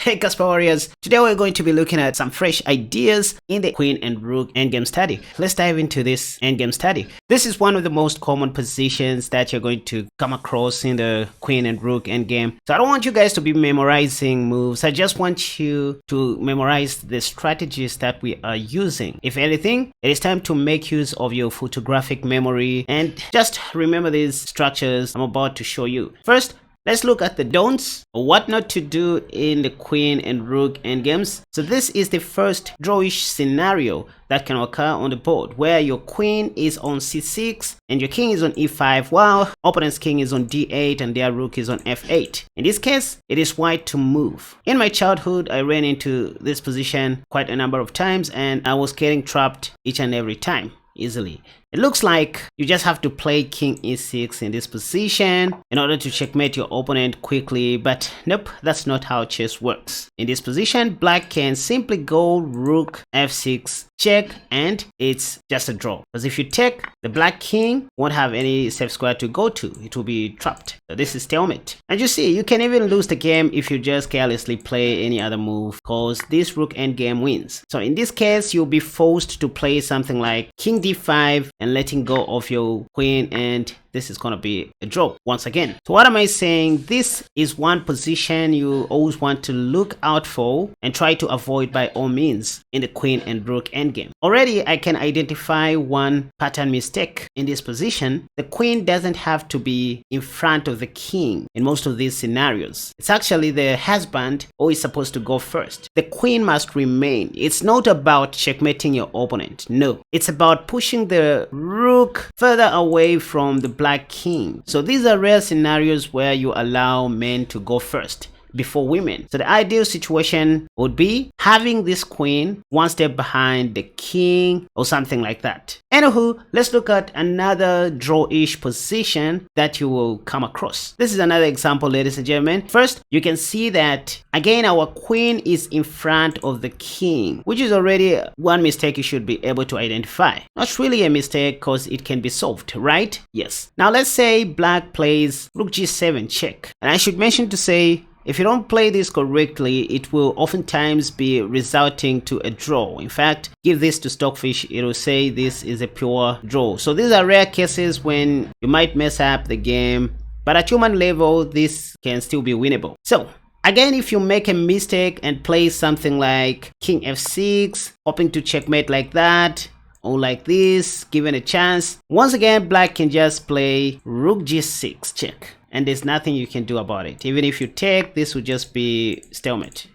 Hey Casper Warriors, today we're going to be looking at some fresh ideas in the Queen and Rook endgame study. Let's dive into this endgame study. This is one of the most common positions that you're going to come across in the Queen and Rook endgame. So I don't want you guys to be memorizing moves. I just want you to memorize the strategies that we are using. If anything, it is time to make use of your photographic memory and just remember these structures I'm about to show you. First, let's look at the don'ts, or what not to do in the Queen and Rook endgames. So this is the first drawish scenario that can occur on the board, where your queen is on c6 and your king is on e5, while opponent's king is on d8 and their rook is on f8. In this case, it is white to move. In my childhood, I ran into this position quite a number of times and I was getting trapped each and every time easily. It looks like you just have to play king e6 in this position in order to checkmate your opponent quickly, but nope, that's not how chess works. In this position, black can simply go rook f6 check and it's just a draw, because if you take, the black king won't have any safe square to go to. It will be trapped. So this is stalemate. And you see, you can even lose the game if you just carelessly play any other move, because this rook endgame wins. So in this case, you'll be forced to play something like king d5 and letting go of your queen, and this is gonna be a draw once again. So what am I saying? This is one position you always want to look out for and try to avoid by all means in the Queen and Rook endgame. Already I can identify one pattern mistake in this position. The queen doesn't have to be in front of the king in most of these scenarios. It's actually the husband who is supposed to go first. The queen must remain. It's not about checkmating your opponent. No, it's about pushing the rook further away from the black king. So these are rare scenarios where you allow men to go first before women. So the ideal situation would be having this queen one step behind the king or something like that. Anywho, let's look at another drawish position that you will come across. This is another example, ladies and gentlemen. First, you can see that again our queen is in front of the king, which is already one mistake you should be able to identify. Not really a mistake, because it can be solved, right? Yes. Now let's say black plays rook g7 check, and I should mention to say, if you don't play this correctly, it will oftentimes be resulting to a draw. In fact, give this to Stockfish, it will say this is a pure draw. So these are rare cases when you might mess up the game, but at human level, this can still be winnable. So again, if you make a mistake and play something like king f6, hoping to checkmate like that, or like this, given a chance, once again, black can just play rook g6 check, and there's nothing you can do about it. Even if you take, this would just be stalemate.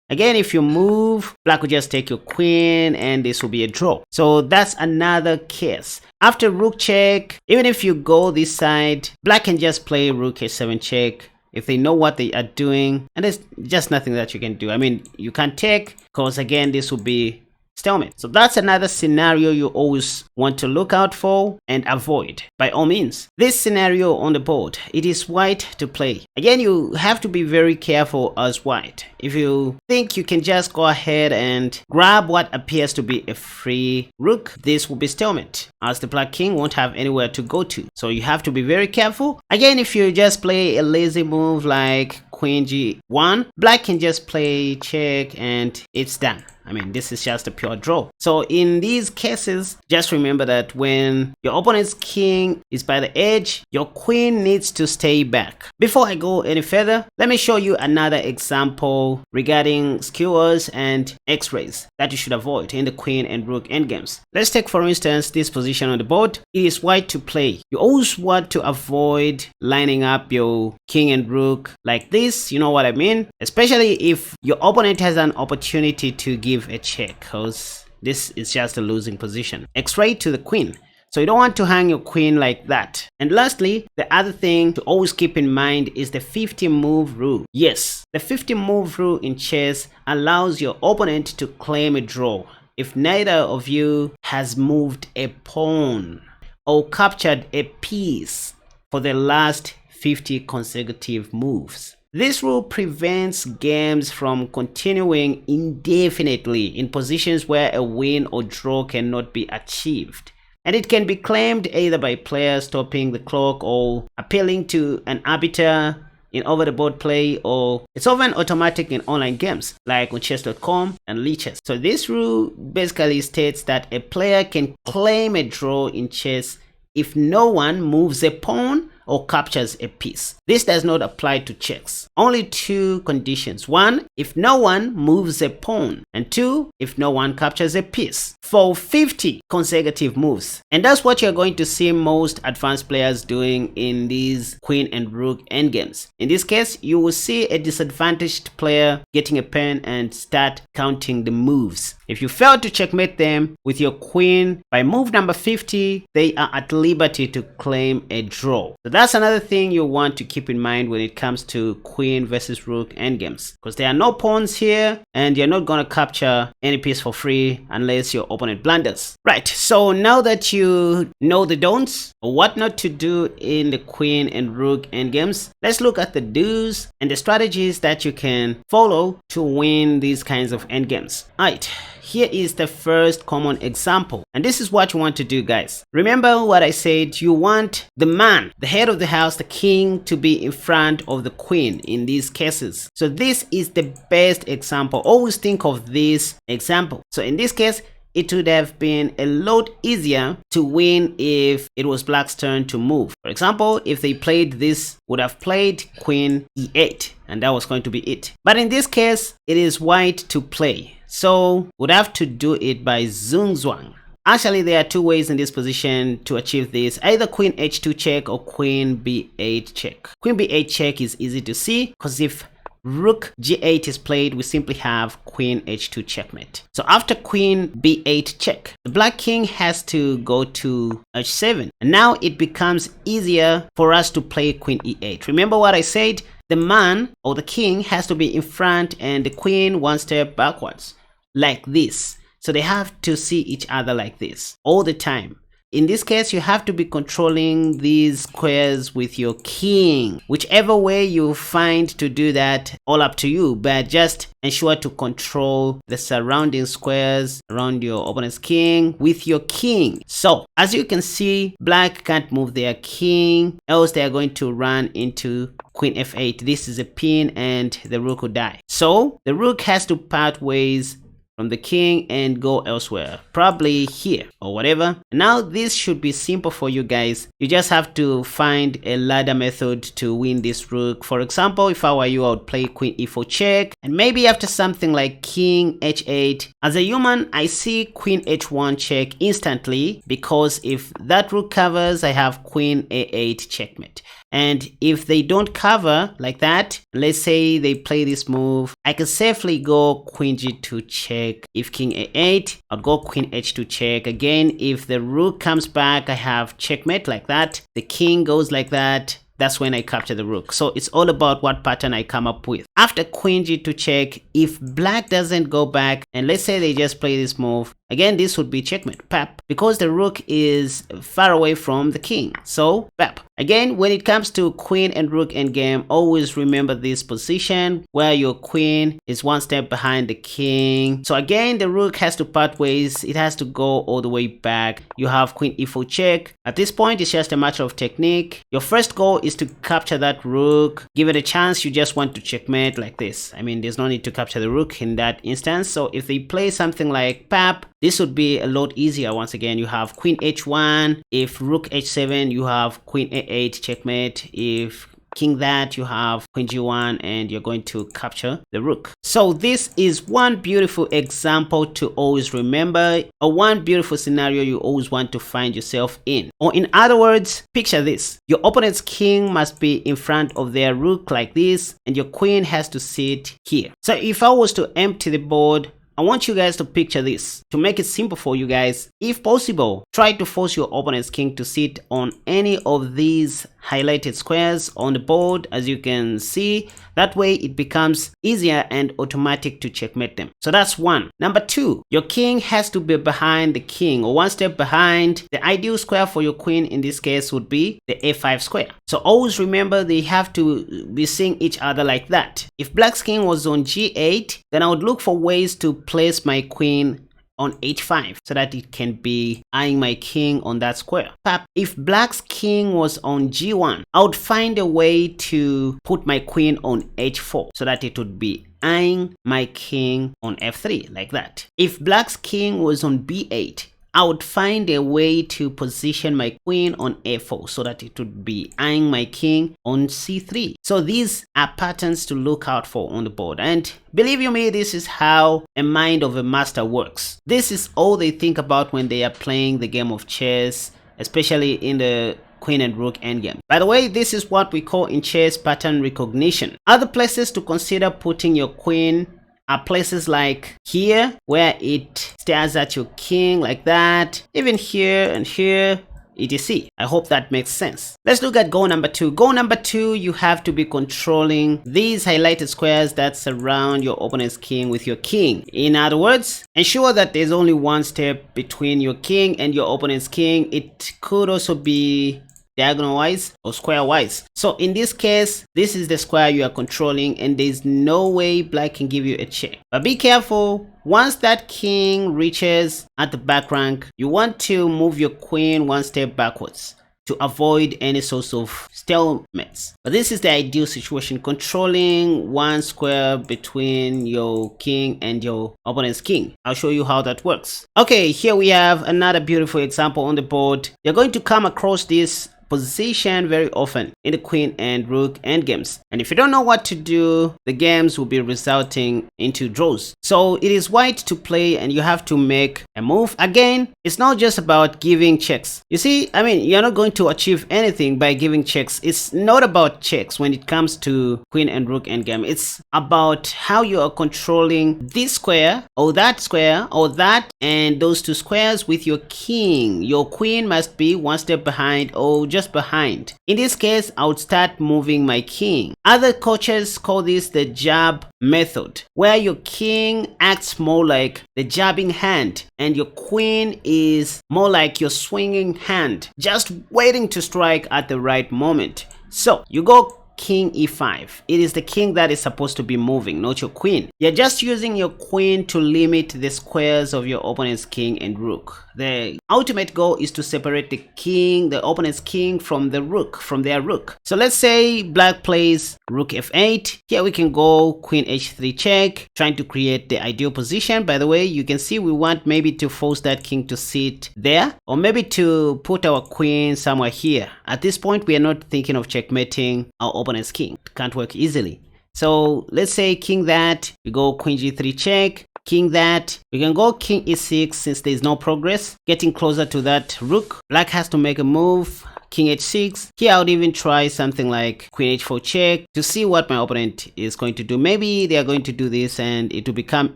Again, if you move, black will just take your queen and this will be a draw. So that's another case. After rook check, even if you go this side, black can just play rook a7 check if they know what they are doing, and there's just nothing that you can do. I mean, you can't take, because again, this will be stalemate. So that's another scenario you always want to look out for and avoid by all means. This scenario on the board, it is white to play. Again, you have to be very careful as white. If you think you can just go ahead and grab what appears to be a free rook, this will be stalemate, as the black king won't have anywhere to go to. So you have to be very careful. Again, if you just play a lazy move like queen g1, black can just play check and it's done. I mean, this is just a pure draw. So in these cases, just remember that when your opponent's king is by the edge, your queen needs to stay back. Before I go any further, let me show you another example regarding skewers and x-rays that you should avoid in the Queen and Rook endgames. Let's take, for instance, this position on the board. It is white to play. You always want to avoid lining up your king and rook like this, you know what I mean? Especially if your opponent has an opportunity to give a check, because this is just a losing position. X-ray to the queen. So you don't want to hang your queen like that. And lastly, the other thing to always keep in mind is the 50 move rule. Yes, the 50 move rule in chess allows your opponent to claim a draw if neither of you has moved a pawn or captured a piece for the last 50 consecutive moves. This rule prevents games from continuing indefinitely in positions where a win or draw cannot be achieved. And it can be claimed either by players stopping the clock or appealing to an arbiter in over-the-board play, or it's often automatic in online games like on chess.com and lichess. So this rule basically states that a player can claim a draw in chess if no one moves a pawn or captures a piece. This does not apply to checks. Only two conditions. One, if no one moves a pawn, and two, if no one captures a piece for 50 consecutive moves. And that's what you're going to see most advanced players doing in these queen and rook endgames. In this case, you will see a disadvantaged player getting a pen and start counting the moves. If you fail to checkmate them with your queen by move number 50, they are at liberty to claim a draw. So that's another thing you want to keep in mind when it comes to queen versus rook endgames, because there are no pawns here and you're not going to capture any piece for free unless your opponent blunders. Right, so now that you know the don'ts or what not to do in the queen and rook endgames, let's look at the do's and the strategies that you can follow to win these kinds of endgames. Alright, here is the first common example, and this is what you want to do, guys. Remember what I said, you want the man, the head of the house, the king, to be in front of the queen in these cases. So this is the best example. Always think of this example. So in this case, it would have been a lot easier to win if it was black's turn to move. For example, if they played this, would have played queen e8, and that was going to be it. But in this case, it is white to play, so would have to do it by zugzwang. Actually, there are two ways in this position to achieve this, either queen h2 check or queen b8 check. Queen b8 check is easy to see, because if rook g8 is played, we simply have queen h2 checkmate. So after queen b8 check, the black king has to go to h7, and now it becomes easier for us to play queen e8. Remember what I said, the man or the king has to be in front and the queen one step backwards, like this. So they have to see each other like this all the time. In this case, you have to be controlling these squares with your king. Whichever way you find to do that, all up to you, but just ensure to control the surrounding squares around your opponent's king with your king. So as you can see, black can't move their king, else they are going to run into queen f8. This is a pin and the rook will die. So the rook has to part ways from the king and go elsewhere, probably here or whatever. Now this should be simple for you guys. You just have to find a ladder method to win this rook. For example, if I were you, I would play queen e4 check, and maybe after something like king h8. As a human, I see queen h1 check instantly, because if that rook covers, I have queen a8 checkmate. And if they don't cover like that, let's say they play this move, I can safely go queen g2 check. If king a8, I'll go queen h2 check. Again, if the rook comes back, I have checkmate like that. The king goes like that. That's when I capture the rook. So it's all about what pattern I come up with. After queen g2 check, if black doesn't go back, and let's say they just play this move, again, this would be checkmate, pap, because the rook is far away from the king. So, pap. Again, when it comes to queen and rook endgame, always remember this position where your queen is one step behind the king. So again, the rook has to part ways. It has to go all the way back. You have queen e4 check. At this point, it's just a matter of technique. Your first goal is to capture that rook. Give it a chance. You just want to checkmate like this. I mean, there's no need to capture the rook in that instance. So if they play something like pap, this would be a lot easier. Once again, you have queen h1. If rook h7, you have queen a8 checkmate. If king that, you have queen g1, and you're going to capture the rook. So this is one beautiful example to always remember, or one beautiful scenario you always want to find yourself in. Or in other words, picture this. Your opponent's king must be in front of their rook like this, and your queen has to sit here. So if I was to empty the board, I want you guys to picture this. To make it simple for you guys, if possible, try to force your opponent's king to sit on any of these highlighted squares on the board. As you can see, that way it becomes easier and automatic to checkmate them. So that's one. Number two, your king has to be behind the king, or one step behind. The ideal square for your queen in this case would be the a5 square. So always remember, they have to be seeing each other like that. If black's king was on g8, then I would look for ways to place my queen on h5 so that it can be eyeing my king on that square. If black's king was on g1, I would find a way to put my queen on h4 so that it would be eyeing my king on f3 like that. If black's king was on b8, I would find a way to position my queen on a4 so that it would be eyeing my king on c3. So these are patterns to look out for on the board, and believe you me, this is how a mind of a master works. This is all they think about when they are playing the game of chess, especially in the queen and rook endgame. By the way, this is what we call in chess pattern recognition. Other places to consider putting your queen are places like here, where it stares at your king like that, even here and here, etc. I hope that makes sense. Let's look at goal number 2. Goal number 2, you have to be controlling these highlighted squares that surround your opponent's king with your king. In other words, ensure that there's only one step between your king and your opponent's king. It could also be diagonal wise or square wise. So in this case, this is the square you are controlling, and there's no way black can give you a check. But be careful, once that king reaches at the back rank, you want to move your queen one step backwards to avoid any sorts of stalemates. But this is the ideal situation, controlling one square between your king and your opponent's king. I'll show you how that works. Okay, here we have another beautiful example on the board. You're going to come across this position very often in the queen and rook endgames, and if you don't know what to do, the games will be resulting into draws. So it is white to play, and you have to make a move. Again, it's not just about giving checks. You see, I mean, you're not going to achieve anything by giving checks. It's not about checks when it comes to queen and rook endgame. It's about how you are controlling this square or that and those two squares with your king. Your queen must be one step behind or just behind. In this case, I would start moving my king. Other coaches call this the jab method, where your king acts more like the jabbing hand and your queen is more like your swinging hand, just waiting to strike at the right moment. So you go king e5. It is the king that is supposed to be moving, not your queen. You're just using your queen to limit the squares of your opponent's king and rook. The ultimate goal is to separate the opponent's king from their rook. So let's say black plays rook f8. Here we can go queen h3 check, trying to create the ideal position. By the way, you can see we want maybe to force that king to sit there, or maybe to put our queen somewhere here. At this point, we are not thinking of checkmating our opponent's king. It can't work easily. So let's say king that, we go queen g3 check, king that, we can go king e6 since there is no progress, getting closer to that rook. Black has to make a move, king h6. Here I would even try something like queen h4 check to see what my opponent is going to do. Maybe they are going to do this and it will become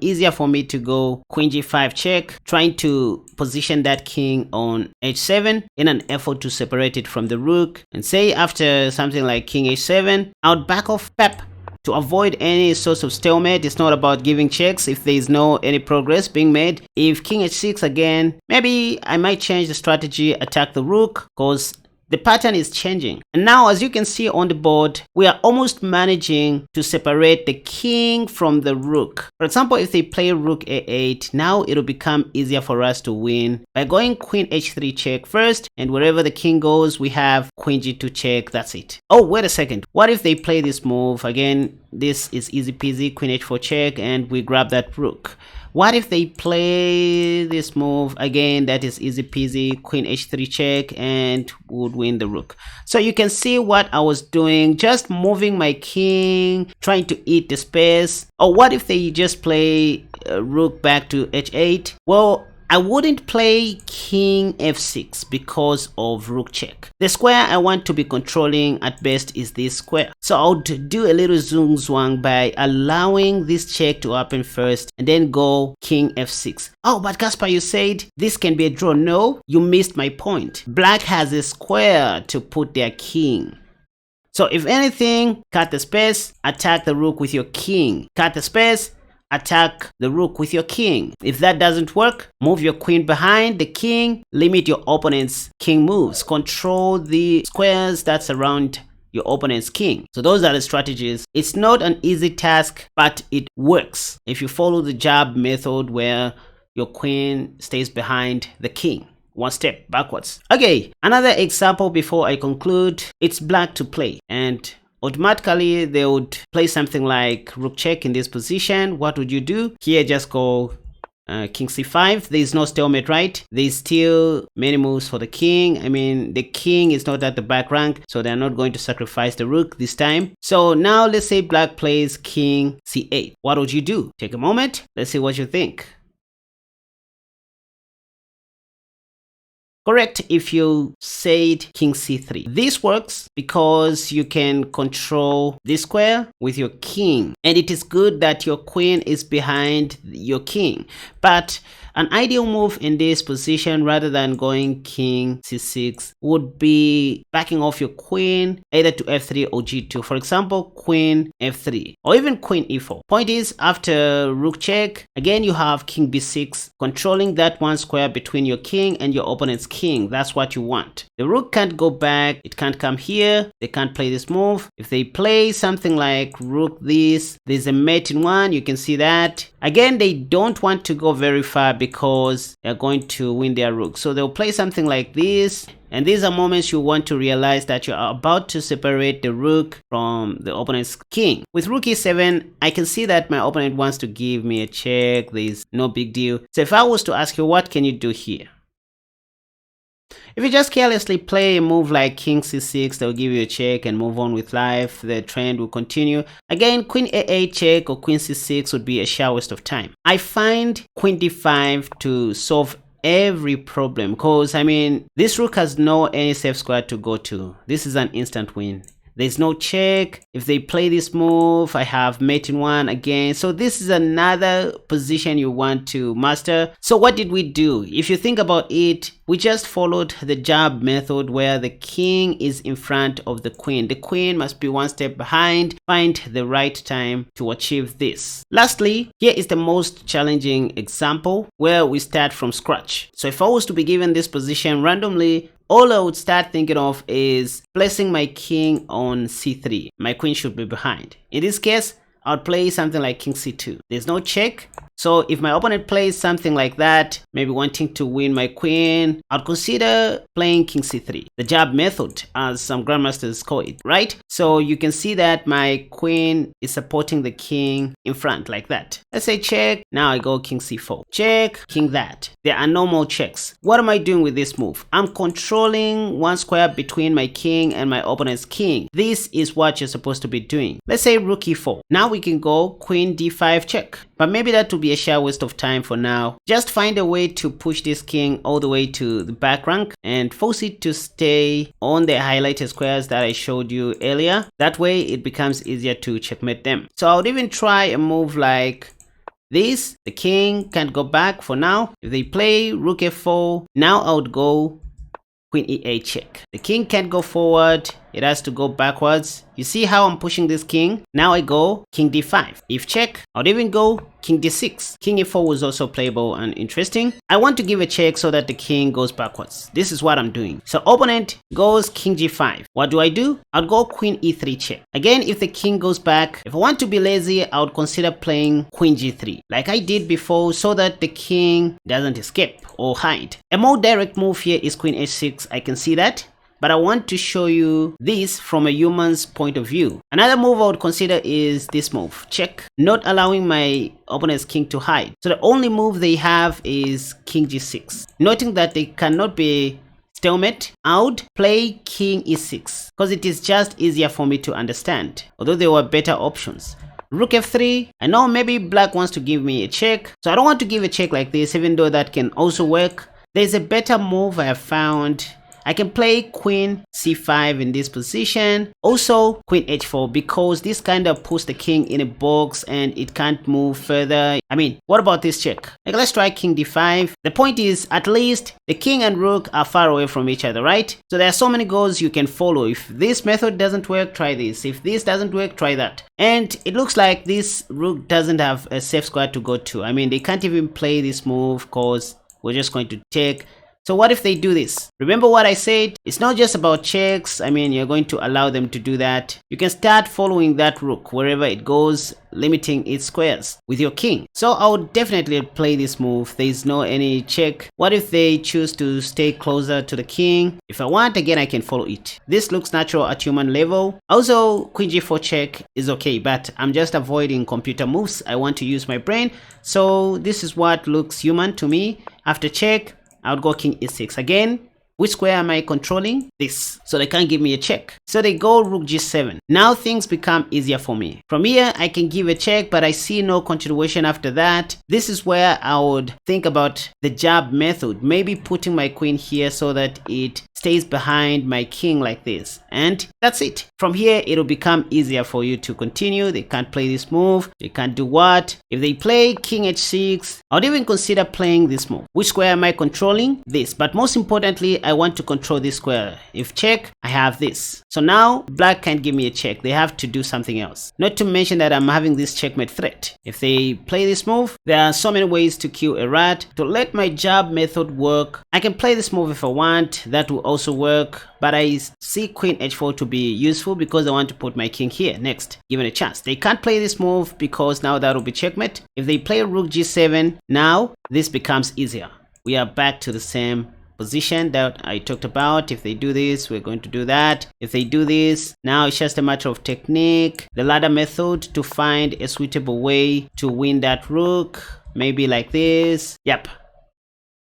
easier for me to go queen g5 check, trying to position that king on h7 in an effort to separate it from the rook. And say after something like king h7, I would back off to avoid any sorts of stalemate. It's not about giving checks if there is no any progress being made. If king h6 again, maybe I might change the strategy, attack the rook, because the pattern is changing. And now, as you can see on the board, we are almost managing to separate the king from the rook. For example, if they play rook a8, now it'll become easier for us to win by going queen h3 check first, and wherever the king goes, we have queen g2 check. That's it. Oh, wait a second. What if they play this move? Again, this is easy peasy, queen h4 check, and we grab that rook. What if they play this move? Again, that is easy peasy, queen h3 check, and would win the rook. So you can see what I was doing, just moving my king, trying to eat the space. Or what if they just play rook back to h8? Well, I wouldn't play king f6 because of rook check. The square I want to be controlling at best is this square. So I would do a little zoom zwang by allowing this check to happen first and then go king f6. Oh, but Kaspa, you said this can be a draw. No, you missed my point. Black has a square to put their king. So if anything, cut the space, attack the rook with your king. Cut the space, attack the rook with your king. If that doesn't work, move your queen behind the king, limit your opponent's king moves, control the squares that surround your opponent's king. So those are the strategies. It's not an easy task, but it works if you follow the jab method, where your queen stays behind the king, one step backwards. Okay, another example before I conclude. It's black to play, and automatically they would play something like rook check in this position. What would you do here? Just go king c5. There's no stalemate, right? There's still many moves for the king. I mean, the king is not at the back rank, so they're not going to sacrifice the rook this time. So now let's say black plays king c8. What would you do? Take a moment. Let's see what you think. Correct if you said king c3. This works because you can control this square with your king, and it is good that your queen is behind your king. But an ideal move in this position, rather than going king c6, would be backing off your queen either to f3 or g2. For example, queen f3 or even queen e4. Point is, after rook check, again you have king b6, controlling that one square between your king and your opponent's king. That's what you want. The rook can't go back, it can't come here, they can't play this move. If they play something like rook this, there's a mate in one, you can see that. Again, they don't want to go very far because they're going to win their rook. So they'll play something like this. And these are moments you want to realize that you are about to separate the rook from the opponent's king. With rook e7, I can see that my opponent wants to give me a check. There's no big deal. So if I was to ask you, what can you do here? If you just carelessly play a move like king c6, they'll give you a check and move on with life. The trend will continue. Again, queen a8 check or queen c6 would be a sheer waste of time. I find queen d5 to solve every problem, because I mean, this rook has no any safe square to go to. This is an instant win. There's no check. If they play this move, I have mate in one again. So this is another position you want to master. So what did we do? If you think about it, we just followed the jab method where the king is in front of the queen. The queen must be one step behind. Find the right time to achieve this. Lastly, here is the most challenging example where we start from scratch. So if I was to be given this position randomly, all I would start thinking of is placing my king on c3. My queen should be behind. In this case, I'll play something like king c2. There's no check. So if my opponent plays something like that, maybe wanting to win my queen, I'd consider playing king c3. The jab method, as some grandmasters call it, right? So you can see that my queen is supporting the king in front like that. Let's say check. Now I go king c4. Check, king that. There are no more checks. What am I doing with this move? I'm controlling one square between my king and my opponent's king. This is what you're supposed to be doing. Let's say rook e4. Now we can go queen d5 check. But maybe that would be a sheer waste of time for now. Just find a way to push this king all the way to the back rank and force it to stay on the highlighted squares that I showed you earlier. That way it becomes easier to checkmate them. So I would even try a move like this. The king can't go back for now. If they play rook f4, now I would go queen e8 check. The king can't go forward, it has to go backwards. You see how I'm pushing this king? Now I go king d5. If check, I'd even go king d6. King e4 was also playable and interesting. I want to give a check so that the king goes backwards. This is what I'm doing. So opponent goes king g5. What do? I'd go queen e3 check. Again, if the king goes back, if I want to be lazy, I would consider playing queen g3 like I did before, so that the king doesn't escape or hide. A more direct move here is queen h6. I can see that. But I want to show you this from a human's point of view. Another move I would consider is this move, check, not allowing my opponent's king to hide. So the only move they have is king g6. Noting that they cannot be stalemate, I would play king e6 because it is just easier for me to understand, although there were better options. Rook f3, I know maybe black wants to give me a check, so I don't want to give a check like this, even though that can also work. There's a better move I have found. I can play queen c5 in this position, also queen h4, because this kind of puts the king in a box and it can't move further. I mean, what about this check? Like, let's try king d5. The point is, at least the king and rook are far away from each other, right? So there are so many goals you can follow. If this method doesn't work, try this. If this doesn't work, try that. And it looks like this rook doesn't have a safe square to go to. I mean, they can't even play this move because we're just going to take So what if they do this? Remember what I said? It's not just about checks. I mean, you're going to allow them to do that. You can start following that rook wherever it goes, limiting its squares with your king. So I would definitely play this move. There is no any check. What if they choose to stay closer to the king? If I want, again, I can follow it. This looks natural at human level. Also, queen g4 check is okay, but I'm just avoiding computer moves. I want to use my brain. So this is what looks human to me. After check, I would go king e6 again. Which square am I controlling? This. So they can't give me a check. So they go rook g7. Now things become easier for me. From here, I can give a check, but I see no continuation after that. This is where I would think about the jab method. Maybe putting my queen here so that it stays behind my king like this. And that's it. From here, it'll become easier for you to continue. They can't play this move. They can't do what? If they play king h6, I would even consider playing this move. Which square am I controlling? This. But most importantly, I want to control this square. If check, I have this. So now black can't give me a check. They have to do something else. Not to mention that I'm having this checkmate threat. If they play this move, there are so many ways to kill a rat. To let my jab method work, I can play this move if I want. That will also work. But I see queen h4 to be useful because I want to put my king here next, given a chance. They can't play this move because now that will be checkmate. If they play rook g7, now this becomes easier. We are back to the same position that I talked about. If they do this, we're going to do that. If they do this, now it's just a matter of technique, the ladder method, to find a suitable way to win that rook. Maybe like this. Yep.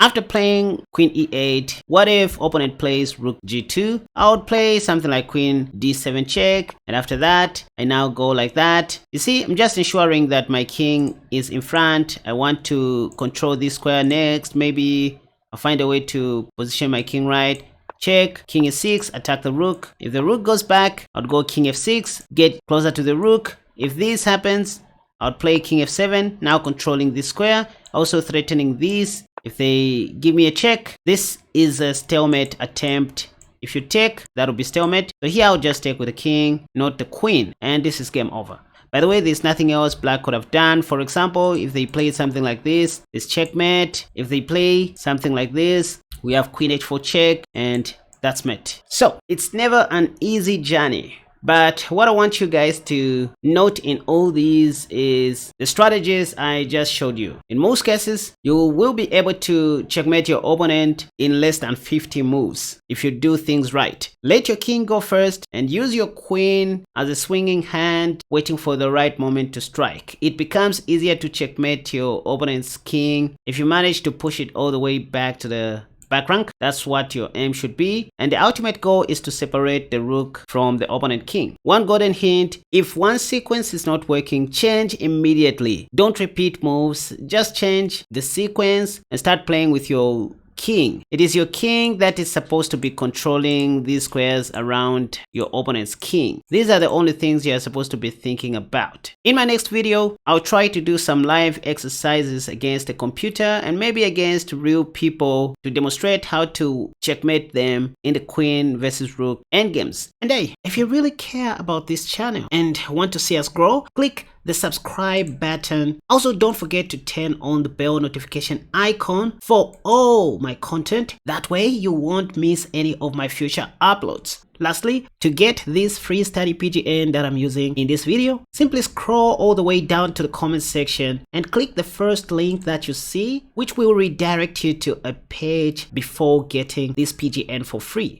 After playing queen e8, what if opponent plays rook g2? I would play something like queen d7 check, and after that I now go like that. You see, I'm just ensuring that my king is in front. I want to control this square next. Maybe I'll find a way to position my king right. Check, king f6, attack the rook. If the rook goes back, I'd go king f6, get closer to the rook. If this happens, I'll play king f7, now controlling this square, also threatening this. If they give me a check, this is a stalemate attempt. If you take, that'll be stalemate. So here I'll just take with the king, not the queen, and this is game over. By the way, there's nothing else black could have done. For example, if they played something like this, it's checkmate. If they play something like this, we have queen h4 check, and that's mate. So it's never an easy journey. But what I want you guys to note in all these is the strategies I just showed you. In most cases, you will be able to checkmate your opponent in less than 50 moves if you do things right. Let your king go first and use your queen as a swinging hand, waiting for the right moment to strike. It becomes easier to checkmate your opponent's king if you manage to push it all the way back to the back rank. That's what your aim should be, and the ultimate goal is to separate the rook from the opponent king. One golden hint: if one sequence is not working, change immediately. Don't repeat moves, just change the sequence and start playing with your king. It is your king that is supposed to be controlling these squares around your opponent's king. These are the only things you are supposed to be thinking about. In my next video, I'll try to do some live exercises against the computer and maybe against real people to demonstrate how to checkmate them in the queen versus rook endgames. And hey, if you really care about this channel and want to see us grow, click the subscribe button. Also, don't forget to turn on the bell notification icon for all my content. That way you won't miss any of my future uploads. Lastly, to get this free study PGN that I'm using in this video, simply scroll all the way down to the comment section and click the first link that you see, which will redirect you to a page before getting this PGN for free.